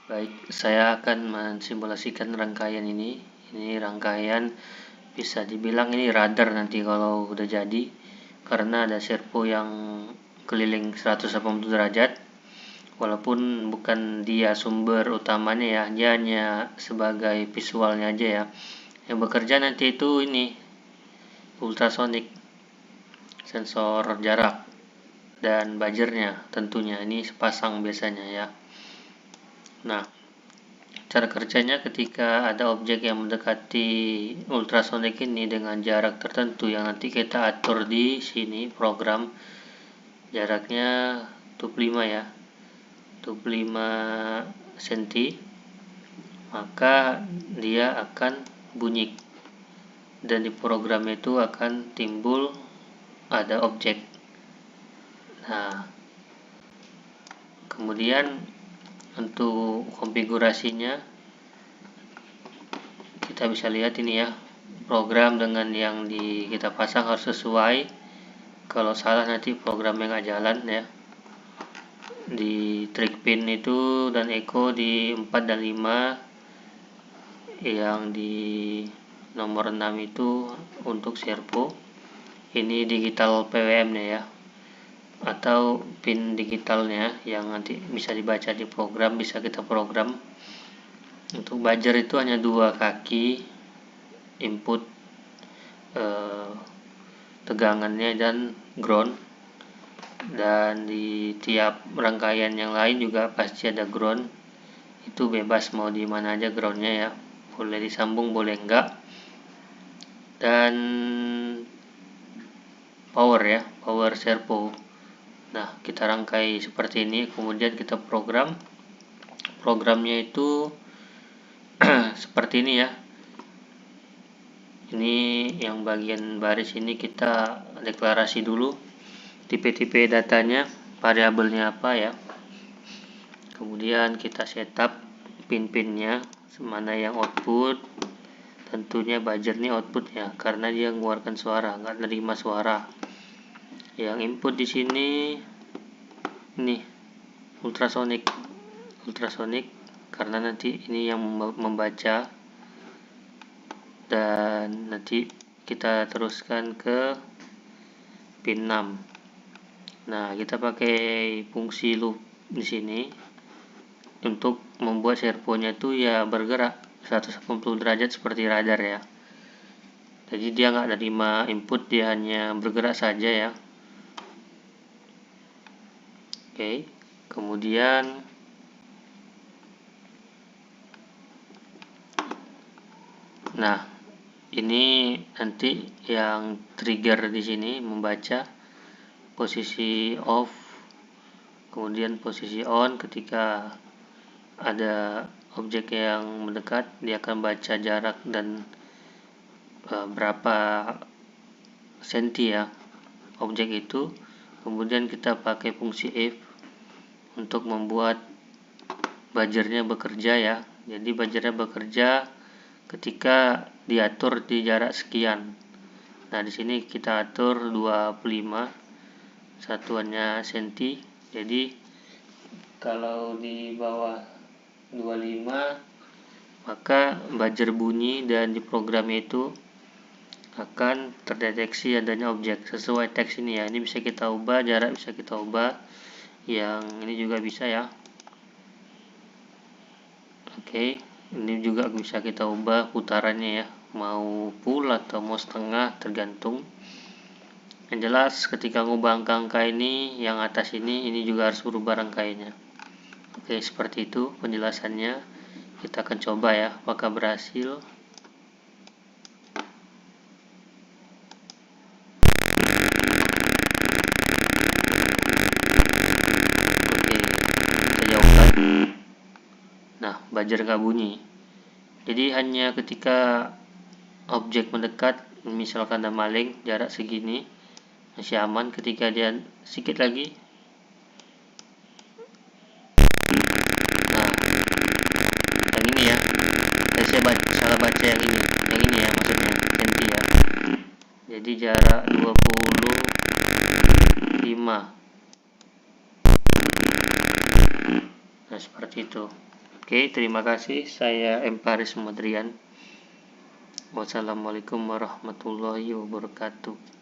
Baik, saya akan mensimulasikan rangkaian ini. Ini rangkaian bisa dibilang ini radar nanti kalau udah jadi, karena ada servo yang keliling 180 derajat. Walaupun bukan dia sumber utamanya ya, dia hanya sebagai visualnya aja ya. Yang bekerja nanti itu ini ultrasonic, sensor jarak dan buzzer-nya tentunya ini sepasang biasanya ya. Nah, cara kerjanya ketika ada objek yang mendekati ultrasonik ini dengan jarak tertentu yang nanti kita atur di sini program jaraknya 25 ya, 25 cm, maka dia akan bunyi dan di program itu akan timbul ada objek. Nah, kemudian untuk konfigurasinya kita bisa lihat ini ya, program dengan yang kita pasang harus sesuai. Kalau salah nanti programnya nggak jalan ya. Di trig pin itu dan echo di 4 dan 5, yang di nomor 6 itu untuk servo. Ini digital PWM nya ya, atau pin digitalnya yang nanti bisa dibaca di program, bisa kita program. Untuk buzzer itu hanya 2 kaki input tegangannya dan ground, dan di tiap rangkaian yang lain juga pasti ada ground. Itu bebas mau di mana aja groundnya ya, boleh disambung boleh enggak. Dan power ya, power servo. Nah, kita rangkai seperti ini, kemudian kita programnya itu seperti ini ya. Ini yang bagian baris ini kita deklarasi dulu tipe-tipe datanya, variabelnya apa ya. Kemudian kita setup pin-pinnya, mana yang output. Tentunya buzzer ini output ya, karena dia mengeluarkan suara, nggak nerima suara. Yang input di sini ini ultrasonic karena nanti ini yang membaca, dan nanti kita teruskan ke pin 6. Nah, kita pakai fungsi loop di sini untuk membuat servonya itu ya bergerak 180 derajat seperti radar ya. Jadi dia nggak nerima input, dia hanya bergerak saja ya. Oke, kemudian nah, ini nanti yang trigger di sini membaca posisi off, kemudian posisi on. Ketika ada objek yang mendekat, dia akan baca jarak dan berapa senti ya objek itu. Kemudian kita pakai fungsi if untuk membuat buzzernya bekerja ya. Jadi buzzernya bekerja ketika diatur di jarak sekian. Nah, di sini kita atur 25, satuannya senti. Jadi kalau di bawah 25 maka buzzer bunyi dan di program itu akan terdeteksi adanya objek sesuai teks ini ya. Ini bisa kita ubah, jarak bisa kita ubah, yang ini juga bisa ya. Oke, ini juga bisa kita ubah putarannya ya, mau full atau mau setengah, tergantung. Yang jelas ketika ngubah angka-angka ini, yang atas ini juga harus berubah rangkaiannya. Oke, seperti itu penjelasannya. Kita akan coba ya, apakah berhasil. Oke, kita jauhkan. Nah, buzzer nggak bunyi. Jadi hanya ketika objek mendekat, misalkan ada maling jarak segini, masih aman. Ketika dia sedikit lagi, nah yang ini ya, saya salah baca yang ini ya, maksudnya ganti ya. Jadi jarak 25. Nah, seperti itu. Oke, terima kasih. Saya M. Paris Modrian. Wassalamualaikum warahmatullahi wabarakatuh.